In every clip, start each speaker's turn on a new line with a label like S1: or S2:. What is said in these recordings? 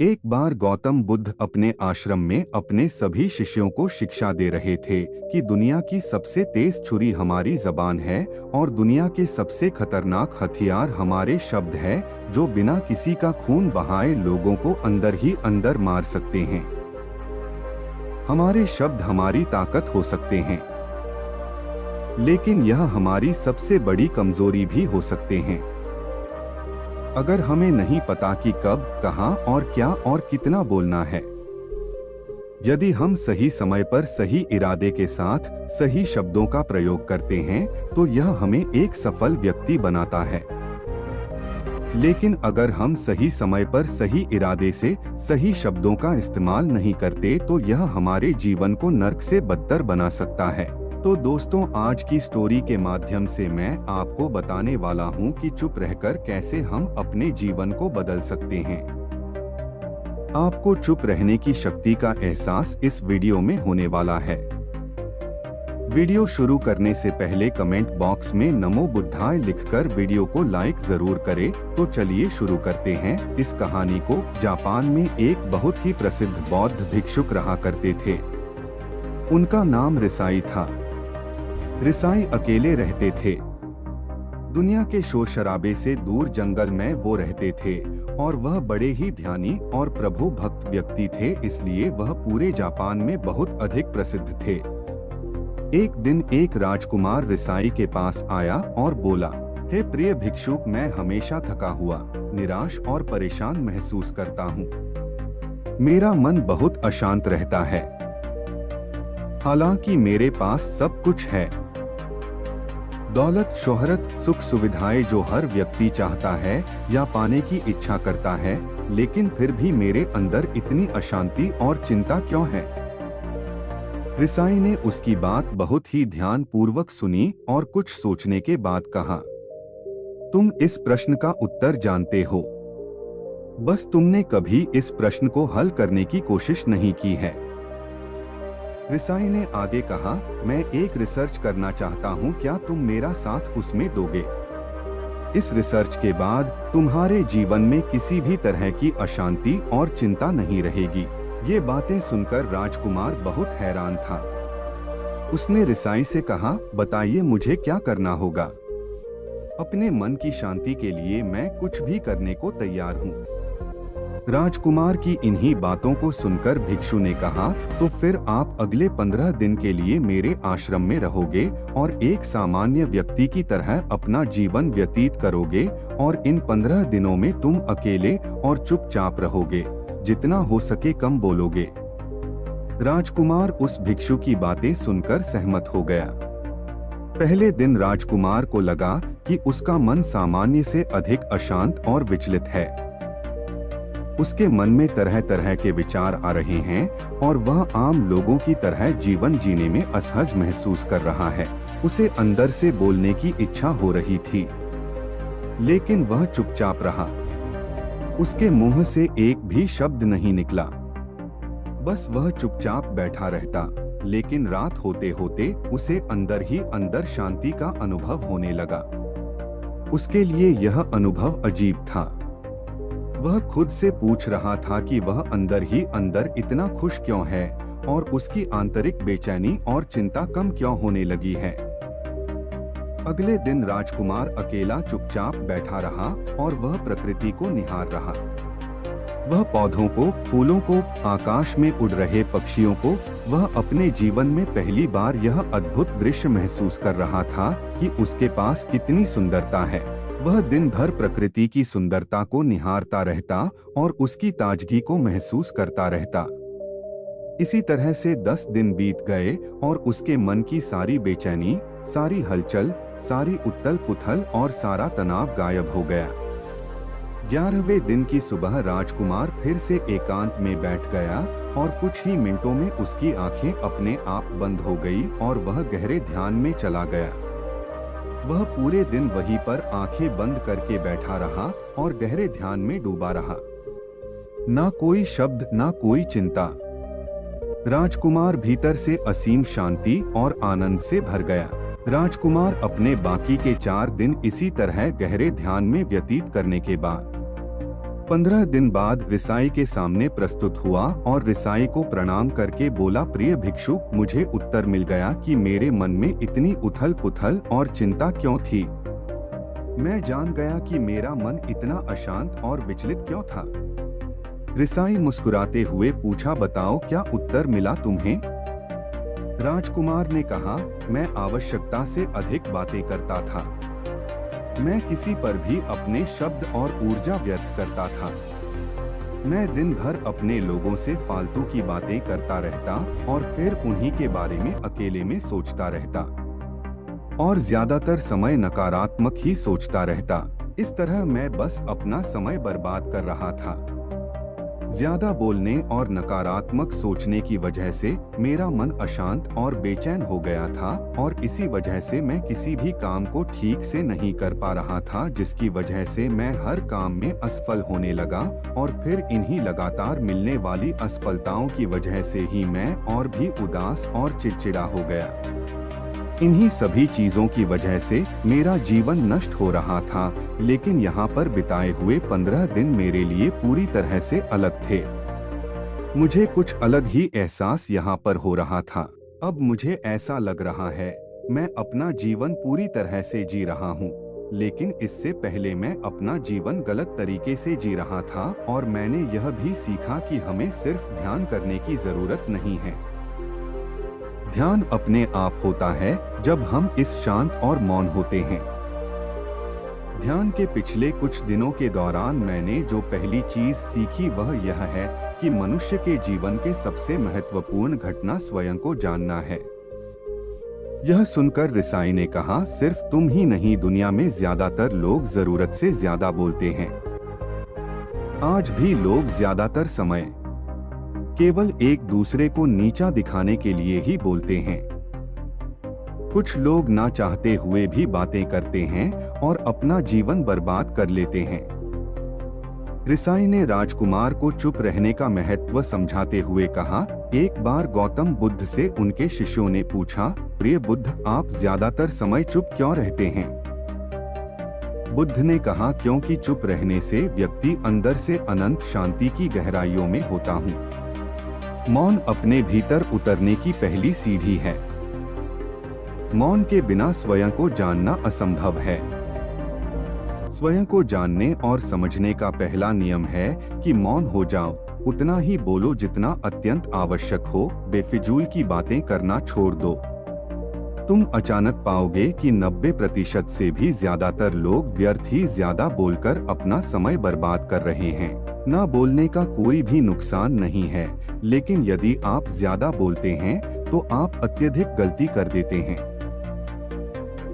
S1: एक बार गौतम बुद्ध अपने आश्रम में अपने सभी शिष्यों को शिक्षा दे रहे थे कि दुनिया की सबसे तेज छुरी हमारी जबान है और दुनिया के सबसे खतरनाक हथियार हमारे शब्द है, जो बिना किसी का खून बहाए लोगों को अंदर ही अंदर मार सकते हैं। हमारे शब्द हमारी ताकत हो सकते हैं, लेकिन यह हमारी सबसे बड़ी कमजोरी भी हो सकते हैं। अगर हमें नहीं पता कि कब, कहां और क्या और कितना बोलना है, यदि हम सही समय पर सही इरादे के साथ सही शब्दों का प्रयोग करते हैं तो यह हमें एक सफल व्यक्ति बनाता है। लेकिन अगर हम सही समय पर सही इरादे से सही शब्दों का इस्तेमाल नहीं करते तो यह हमारे जीवन को नर्क से बदतर बना सकता है। तो दोस्तों, आज की स्टोरी के माध्यम से मैं आपको बताने वाला हूं कि चुप रहकर कैसे हम अपने जीवन को बदल सकते हैं। आपको चुप रहने की शक्ति का एहसास इस वीडियो में होने वाला है। वीडियो शुरू करने से पहले कमेंट बॉक्स में नमो बुद्धाय लिखकर वीडियो को लाइक जरूर करें। तो चलिए शुरू करते हैं इस कहानी को। जापान में एक बहुत ही प्रसिद्ध बौद्ध भिक्षुक रहा करते थे। उनका नाम रिसाई था। रिसाई अकेले रहते थे। दुनिया के शोर शराबे से दूर जंगल में वो रहते थे और वह बड़े ही ध्यानी और प्रभु भक्त व्यक्ति थे, इसलिए वह पूरे जापान में बहुत अधिक प्रसिद्ध थे। एक दिन एक राजकुमार रिसाई के पास आया और बोला, हे प्रिय भिक्षुक, मैं हमेशा थका हुआ, निराश और परेशान महसूस करता हूँ। मेरा मन बहुत अशांत रहता है, हालांकि मेरे पास सब कुछ है, दौलत, शोहरत, सुख सुविधाएं जो हर व्यक्ति चाहता है या पाने की इच्छा करता है, लेकिन फिर भी मेरे अंदर इतनी अशांति और चिंता क्यों है? रिसाई ने उसकी बात बहुत ही ध्यान पूर्वक सुनी और कुछ सोचने के बाद कहा, तुम इस प्रश्न का उत्तर जानते हो, बस तुमने कभी इस प्रश्न को हल करने की कोशिश नहीं की है। रिसाई ने आगे कहा, मैं एक रिसर्च करना चाहता हूं, क्या तुम मेरा साथ उसमें दोगे? इस रिसर्च के बाद तुम्हारे जीवन में किसी भी तरह की अशांति और चिंता नहीं रहेगी। ये बातें सुनकर राजकुमार बहुत हैरान था। उसने रिसाई से कहा, बताइए मुझे क्या करना होगा? अपने मन की शांति के लिए मैं कुछ भी करने को तैयार हूँ। राजकुमार की इन्हीं बातों को सुनकर भिक्षु ने कहा, तो फिर आप अगले 15 दिन के लिए मेरे आश्रम में रहोगे और एक सामान्य व्यक्ति की तरह अपना जीवन व्यतीत करोगे और इन 15 दिनों में तुम अकेले और चुपचाप रहोगे, जितना हो सके कम बोलोगे। राजकुमार उस भिक्षु की बातें सुनकर सहमत हो गया। पहले दिन राजकुमार को लगा कि उसका मन सामान्य से अधिक अशांत और विचलित है। उसके मन में तरह तरह के विचार आ रहे हैं और वह आम लोगों की तरह जीवन जीने में असहज महसूस कर रहा है। उसे अंदर से बोलने की इच्छा हो रही थी, लेकिन वह चुपचाप रहा। उसके मुंह से एक भी शब्द नहीं निकला, बस वह चुपचाप बैठा रहता। लेकिन रात होते होते उसे अंदर ही अंदर शांति का अनुभव होने लगा। उसके लिए यह अनुभव अजीब था। वह खुद से पूछ रहा था कि वह अंदर ही अंदर इतना खुश क्यों है और उसकी आंतरिक बेचैनी और चिंता कम क्यों होने लगी है। अगले दिन राजकुमार अकेला चुपचाप बैठा रहा और वह प्रकृति को निहार रहा। वह पौधों को, फूलों को, आकाश में उड़ रहे पक्षियों को, वह अपने जीवन में पहली बार यह अद्भुत दृश्य महसूस कर रहा था कि उसके पास कितनी सुंदरता है। वह दिन भर प्रकृति की सुंदरता को निहारता रहता और उसकी ताजगी को महसूस करता रहता। इसी तरह से 10 दिन बीत गए और उसके मन की सारी बेचैनी, सारी हलचल, सारी उथल पुथल और सारा तनाव गायब हो गया। 11वें दिन की सुबह राजकुमार फिर से एकांत में बैठ गया और कुछ ही मिनटों में उसकी आंखें अपने आप बंद हो गई और वह गहरे ध्यान में चला गया। वह पूरे दिन वहीं पर आंखें बंद करके बैठा रहा और गहरे ध्यान में डूबा रहा। ना कोई शब्द, ना कोई चिंता। राजकुमार भीतर से असीम शांति और आनंद से भर गया। राजकुमार अपने बाकी के 4 दिन इसी तरह गहरे ध्यान में व्यतीत करने के बाद 15 दिन बाद रिसाई के सामने प्रस्तुत हुआ और रिसाई को प्रणाम करके बोला, प्रिय भिक्षु, मुझे उत्तर मिल गया कि मेरे मन में इतनी उथल पुथल और चिंता क्यों थी। मैं जान गया कि मेरा मन इतना अशांत और विचलित क्यों था। रिसाई मुस्कुराते हुए पूछा, बताओ क्या उत्तर मिला तुम्हें? राजकुमार ने कहा, मैं आवश्यकता से अधिक बातें करता था। मैं किसी पर भी अपने शब्द और ऊर्जा व्यर्थ करता था। मैं दिन भर अपने लोगों से फालतू की बातें करता रहता और फिर उन्हीं के बारे में अकेले में सोचता रहता और ज्यादातर समय नकारात्मक ही सोचता रहता। इस तरह मैं बस अपना समय बर्बाद कर रहा था। ज्यादा बोलने और नकारात्मक सोचने की वजह से मेरा मन अशांत और बेचैन हो गया था और इसी वजह से मैं किसी भी काम को ठीक से नहीं कर पा रहा था, जिसकी वजह से मैं हर काम में असफल होने लगा और फिर इन्हीं लगातार मिलने वाली असफलताओं की वजह से ही मैं और भी उदास और चिड़चिड़ा हो गया। इन्हीं सभी चीजों की वजह से मेरा जीवन नष्ट हो रहा था, लेकिन यहाँ पर बिताए हुए 15 दिन मेरे लिए पूरी तरह से अलग थे। मुझे कुछ अलग ही एहसास यहाँ पर हो रहा था। अब मुझे ऐसा लग रहा है मैं अपना जीवन पूरी तरह से जी रहा हूँ, लेकिन इससे पहले मैं अपना जीवन गलत तरीके से जी रहा था और मैंने यह भी सीखा कि हमें सिर्फ ध्यान करने की जरूरत नहीं है। ध्यान अपने आप होता है जब हम इस शांत और मौन होते हैं। ध्यान के पिछले कुछ दिनों के दौरान मैंने जो पहली चीज सीखी वह यह है कि मनुष्य के जीवन के सबसे महत्वपूर्ण घटना स्वयं को जानना है। यह सुनकर रिसाई ने कहा, सिर्फ तुम ही नहीं, दुनिया में ज्यादातर लोग जरूरत से ज्यादा बोलते हैं। आज भी लोग ज्यादातर समय केवल एक दूसरे को नीचा दिखाने के लिए ही बोलते हैं। कुछ लोग ना चाहते हुए भी बातें करते हैं और अपना जीवन बर्बाद कर लेते हैं। रिसाई ने राजकुमार को चुप रहने का महत्व समझाते हुए कहा, एक बार गौतम बुद्ध से उनके शिष्यों ने पूछा, प्रिय बुद्ध, आप ज्यादातर समय चुप क्यों रहते हैं? बुद्ध ने कहा, क्योंकि चुप रहने से व्यक्ति अंदर से अनंत शांति की गहराइयों में होता हूँ। मौन अपने भीतर उतरने की पहली सीढ़ी है। मौन के बिना स्वयं को जानना असंभव है। स्वयं को जानने और समझने का पहला नियम है कि मौन हो जाओ, उतना ही बोलो जितना अत्यंत आवश्यक हो, बेफिजूल की बातें करना छोड़ दो। तुम अचानक पाओगे कि 90% से भी ज्यादातर लोग व्यर्थ ही ज्यादा बोलकर अपना समय बर्बाद कर रहे हैं। ना बोलने का कोई भी नुकसान नहीं है, लेकिन यदि आप ज्यादा बोलते हैं तो आप अत्यधिक गलती कर देते हैं।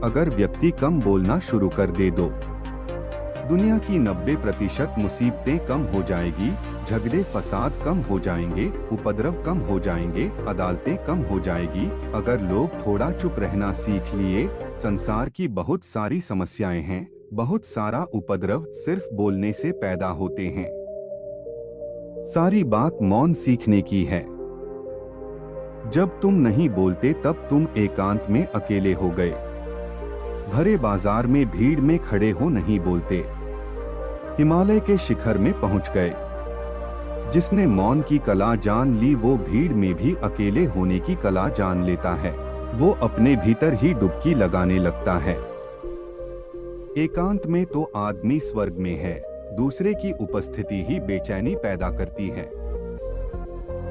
S1: अगर व्यक्ति कम बोलना शुरू कर दे दो, दुनिया की 90% मुसीबतें कम हो जाएगी, झगड़े फसाद कम हो जाएंगे, उपद्रव कम हो जाएंगे, अदालतें कम हो जाएगी। अगर लोग थोड़ा चुप रहना सीख लिए, संसार की बहुत सारी समस्याएं हैं, बहुत सारा उपद्रव सिर्फ बोलने से पैदा होते हैं। सारी बात मौन सीखने की है। जब तुम नहीं बोलते तब तुम एकांत में अकेले हो गए, भरे बाजार में भीड़ में खड़े हो नहीं बोलते, हिमालय के शिखर में पहुंच गए। जिसने मौन की कला जान ली वो भीड़ में भी अकेले होने की कला जान लेता है। वो अपने भीतर ही डुबकी लगाने लगता है। एकांत में तो आदमी स्वर्ग में है, दूसरे की उपस्थिति ही बेचैनी पैदा करती है।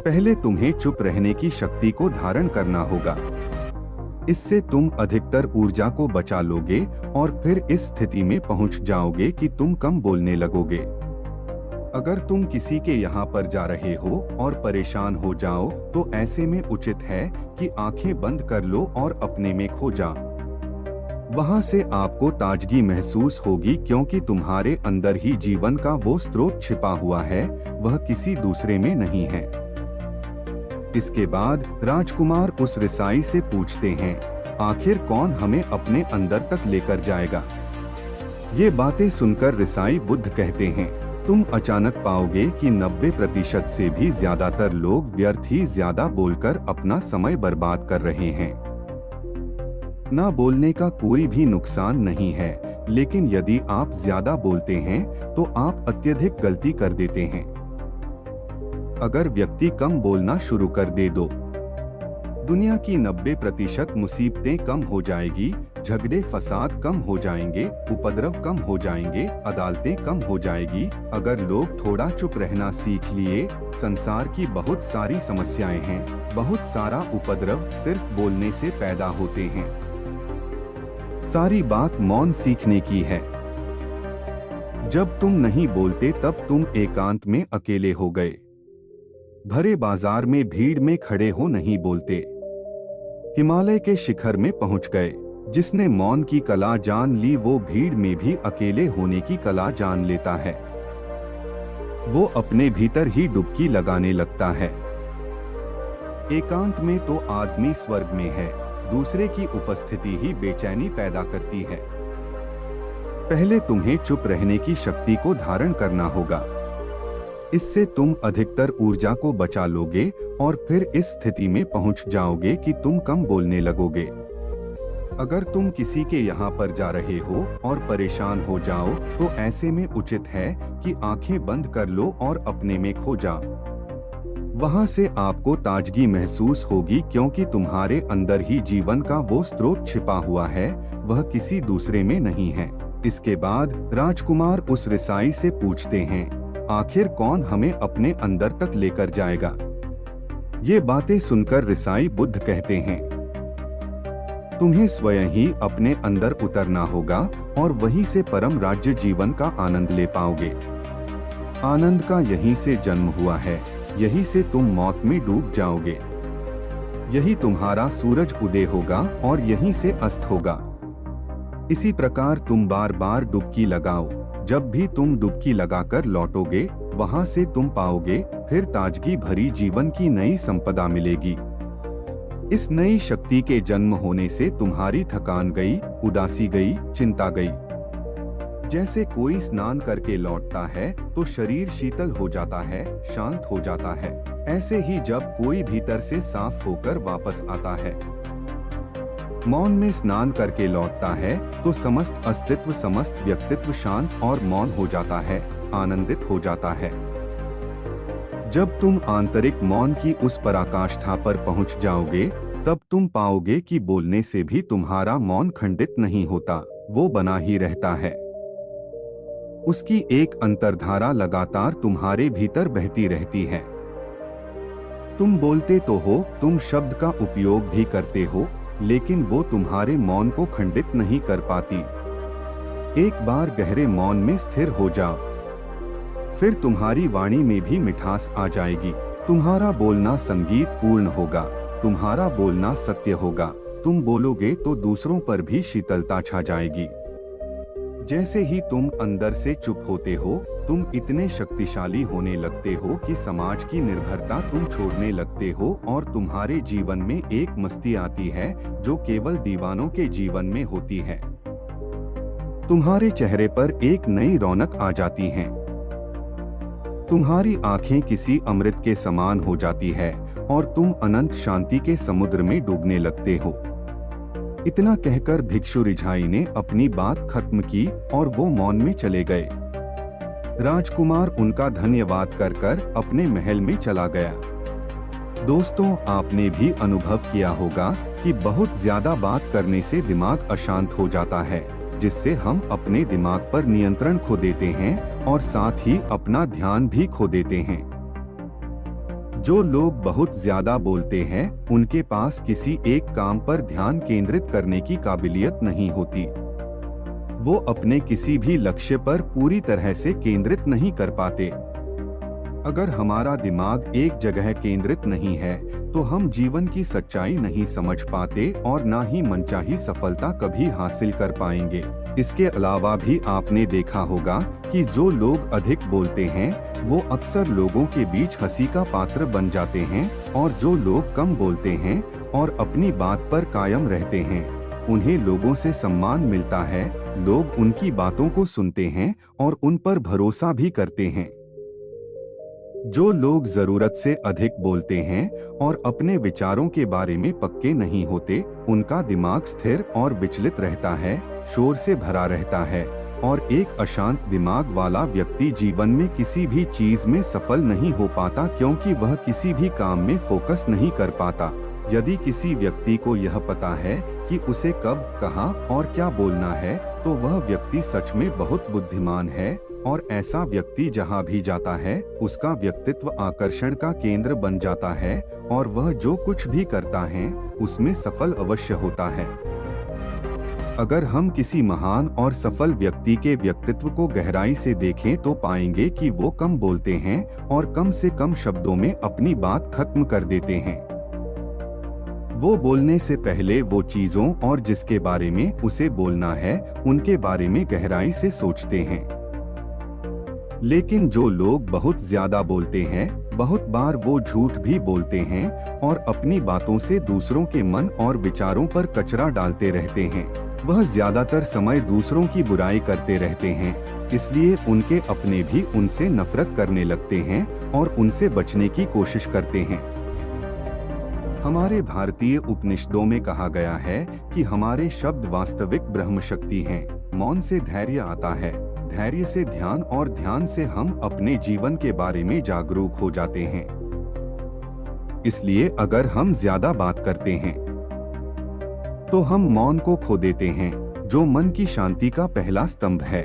S1: पहले तुम्हें चुप रहने की शक्ति को धारण करना होगा। इससे तुम अधिकतर ऊर्जा को बचा लोगे और फिर इस स्थिति में पहुंच जाओगे कि तुम कम बोलने लगोगे। अगर तुम किसी के यहाँ पर जा रहे हो और परेशान हो जाओ तो ऐसे में उचित है कि आंखें बंद कर लो और अपने में खो जाओ। वहां से आपको ताजगी महसूस होगी, क्योंकि तुम्हारे अंदर ही जीवन का वो स्रोत छिपा हुआ है, वह किसी दूसरे में नहीं है। इसके बाद राजकुमार उस रिसाई से पूछते हैं, आखिर कौन हमें अपने अंदर तक लेकर जाएगा? ये बातें सुनकर रिसाई बुद्ध कहते हैं, तुम अचानक पाओगे कि 90% से भी ज्यादातर लोग व्यर्थ ही ज्यादा बोलकर अपना समय बर्बाद कर रहे हैं। ना बोलने का कोई भी नुकसान नहीं है, लेकिन यदि आप ज्यादा बोलते हैं तो आप अत्यधिक गलती कर देते हैं। अगर व्यक्ति कम बोलना शुरू कर दे दो, दुनिया की 90% मुसीबतें कम हो जाएगी, झगड़े फसाद कम हो जाएंगे, उपद्रव कम हो जाएंगे, अदालतें कम हो जाएगी। अगर लोग थोड़ा चुप रहना सीख लिए, संसार की बहुत सारी समस्याएं हैं, बहुत सारा उपद्रव सिर्फ बोलने से पैदा होते हैं। सारी बात मौन सीखने की है। जब तुम नहीं बोलते तब तुम एकांत में अकेले हो गए। भरे बाजार में भीड़ में खड़े हो नहीं बोलते, हिमालय के शिखर में पहुंच गए। जिसने मौन की कला जान ली वो भीड़ में भी अकेले होने की कला जान लेता है। वो अपने भीतर ही डुबकी लगाने लगता है। एकांत में तो आदमी स्वर्ग में है, दूसरे की उपस्थिति ही बेचैनी पैदा करती है। पहले तुम्हें चुप रहने की शक्ति को धारण करना होगा। इससे तुम अधिकतर ऊर्जा को बचा लोगे और फिर इस स्थिति में पहुंच जाओगे कि तुम कम बोलने लगोगे। अगर तुम किसी के यहाँ पर जा रहे हो और परेशान हो जाओ तो ऐसे में उचित है कि आंखें बंद कर लो और अपने में खो जाओ। वहां से आपको ताजगी महसूस होगी, क्योंकि तुम्हारे अंदर ही जीवन का वो स्रोत छिपा हुआ है, वह किसी दूसरे में नहीं है। इसके बाद राजकुमार उस रिसाई से पूछते हैं, आखिर कौन हमें अपने अंदर तक लेकर जाएगा? ये बातें सुनकर रिसाई बुद्ध कहते हैं, तुम्हें स्वयं ही अपने अंदर उतरना होगा और वहीं से परम राज्य जीवन का आनंद ले पाओगे। आनंद का यहीं से जन्म हुआ है, यहीं से तुम मौत में डूब जाओगे। यही तुम्हारा सूरज उदय होगा और यहीं से अस्त होगा। इसी प्रकार तुम बार बार डुबकी लगाओ। जब भी तुम डुबकी लगाकर लौटोगे, वहां से तुम पाओगे फिर ताजगी भरी जीवन की नई संपदा मिलेगी। इस नई शक्ति के जन्म होने से तुम्हारी थकान गई, उदासी गई, चिंता गई। जैसे कोई स्नान करके लौटता है तो शरीर शीतल हो जाता है, शांत हो जाता है, ऐसे ही जब कोई भीतर से साफ होकर वापस आता है, मौन में स्नान करके लौटता है, तो समस्त अस्तित्व, समस्त व्यक्तित्व शांत और मौन हो जाता है, आनंदित हो जाता है। जब तुम आंतरिक मौन की उस पराकाष्ठा पर पहुंच जाओगे, तब तुम पाओगे कि बोलने से भी तुम्हारा मौन खंडित नहीं होता, वो बना ही रहता है। उसकी एक अंतर्धारा लगातार तुम्हारे भीतर बहती रहती है। तुम बोलते तो हो, तुम शब्द का उपयोग भी करते हो, लेकिन वो तुम्हारे मौन को खंडित नहीं कर पाती। एक बार गहरे मौन में स्थिर हो जाओ, फिर तुम्हारी वाणी में भी मिठास आ जाएगी। तुम्हारा बोलना संगीत पूर्ण होगा, तुम्हारा बोलना सत्य होगा। तुम बोलोगे तो दूसरों पर भी शीतलता छा जाएगी। जैसे ही तुम अंदर से चुप होते हो, तुम इतने शक्तिशाली होने लगते हो कि समाज की निर्भरता तुम छोड़ने लगते हो और तुम्हारे जीवन में एक मस्ती आती है जो केवल दीवानों के जीवन में होती है। तुम्हारे चेहरे पर एक नई रौनक आ जाती है। तुम्हारी आंखें किसी अमृत के समान हो जाती है और तुम अनंत शांति के समुद्र में डूबने लगते हो। इतना कहकर भिक्षु रिझाई ने अपनी बात खत्म की और वो मौन में चले गए। राजकुमार उनका धन्यवाद कर कर अपने महल में चला गया। दोस्तों, आपने भी अनुभव किया होगा कि बहुत ज्यादा बात करने से दिमाग अशांत हो जाता है, जिससे हम अपने दिमाग पर नियंत्रण खो देते हैं और साथ ही अपना ध्यान भी खो देते हैं। जो लोग बहुत ज्यादा बोलते हैं, उनके पास किसी एक काम पर ध्यान केंद्रित करने की काबिलियत नहीं होती। वो अपने किसी भी लक्ष्य पर पूरी तरह से केंद्रित नहीं कर पाते। अगर हमारा दिमाग एक जगह केंद्रित नहीं है, तो हम जीवन की सच्चाई नहीं समझ पाते और ना ही मनचाही सफलता कभी हासिल कर पाएंगे। इसके अलावा भी आपने देखा होगा कि जो लोग अधिक बोलते हैं, वो अक्सर लोगों के बीच हंसी का पात्र बन जाते हैं, और जो लोग कम बोलते हैं और अपनी बात पर कायम रहते हैं, उन्हें लोगों से सम्मान मिलता है। लोग उनकी बातों को सुनते हैं और उन पर भरोसा भी करते हैं। जो लोग जरूरत से अधिक बोलते हैं और अपने विचारों के बारे में पक्के नहीं होते, उनका दिमाग स्थिर और विचलित रहता है, शोर से भरा रहता है और एक अशांत दिमाग वाला व्यक्ति जीवन में किसी भी चीज में सफल नहीं हो पाता, क्योंकि वह किसी भी काम में फोकस नहीं कर पाता। यदि किसी व्यक्ति को यह पता है कि उसे कब, कहां और क्या बोलना है, तो वह व्यक्ति सच में बहुत बुद्धिमान है और ऐसा व्यक्ति जहां भी जाता है उसका व्यक्तित्व आकर्षण का केंद्र बन जाता है और वह जो कुछ भी करता है उसमें सफल अवश्य होता है। अगर हम किसी महान और सफल व्यक्ति के व्यक्तित्व को गहराई से देखें तो पाएंगे कि वो कम बोलते हैं और कम से कम शब्दों में अपनी बात खत्म कर देते हैं। वो बोलने से पहले वो चीजों और जिसके बारे में उसे बोलना है उनके बारे में गहराई से सोचते हैं। लेकिन जो लोग बहुत ज्यादा बोलते हैं, बहुत बार वो झूठ भी बोलते हैं और अपनी बातों से दूसरों के मन और विचारों पर कचरा डालते रहते हैं। वह ज्यादातर समय दूसरों की बुराई करते रहते हैं, इसलिए उनके अपने भी उनसे नफरत करने लगते हैं और उनसे बचने की कोशिश करते हैं। हमारे भारतीय उपनिषदों में कहा गया है कि हमारे शब्द वास्तविक ब्रह्म शक्ति हैं। मौन से धैर्य आता है, धैर्य से ध्यान और ध्यान से हम अपने जीवन के बारे में जागरूक हो जाते हैं। इसलिए अगर हम ज्यादा बात करते हैं तो हम मौन को खो देते हैं, जो मन की शांति का पहला स्तंभ है।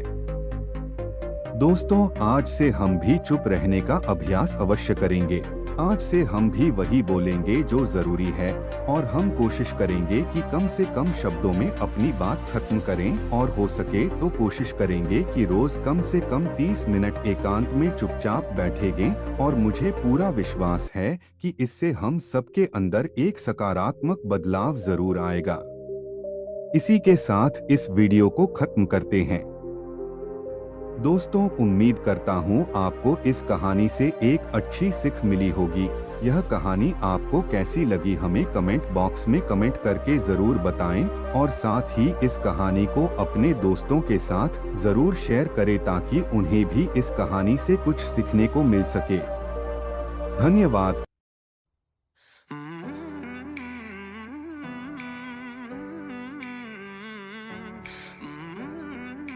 S1: दोस्तों, आज से हम भी चुप रहने का अभ्यास अवश्य करेंगे। आज से हम भी वही बोलेंगे जो जरूरी है और हम कोशिश करेंगे कि कम से कम शब्दों में अपनी बात खत्म करें और हो सके तो कोशिश करेंगे कि रोज कम से कम 30 मिनट एकांत में चुपचाप बैठेंगे और मुझे पूरा विश्वास है कि इससे हम सबके अंदर एक सकारात्मक बदलाव जरूर आएगा। इसी के साथ इस वीडियो को खत्म करते हैं। दोस्तों, उम्मीद करता हूँ आपको इस कहानी से एक अच्छी सीख मिली होगी। यह कहानी आपको कैसी लगी हमें कमेंट बॉक्स में कमेंट करके जरूर बताएं और साथ ही इस कहानी को अपने दोस्तों के साथ जरूर शेयर करें ताकि उन्हें भी इस कहानी से कुछ सीखने को मिल सके। धन्यवाद।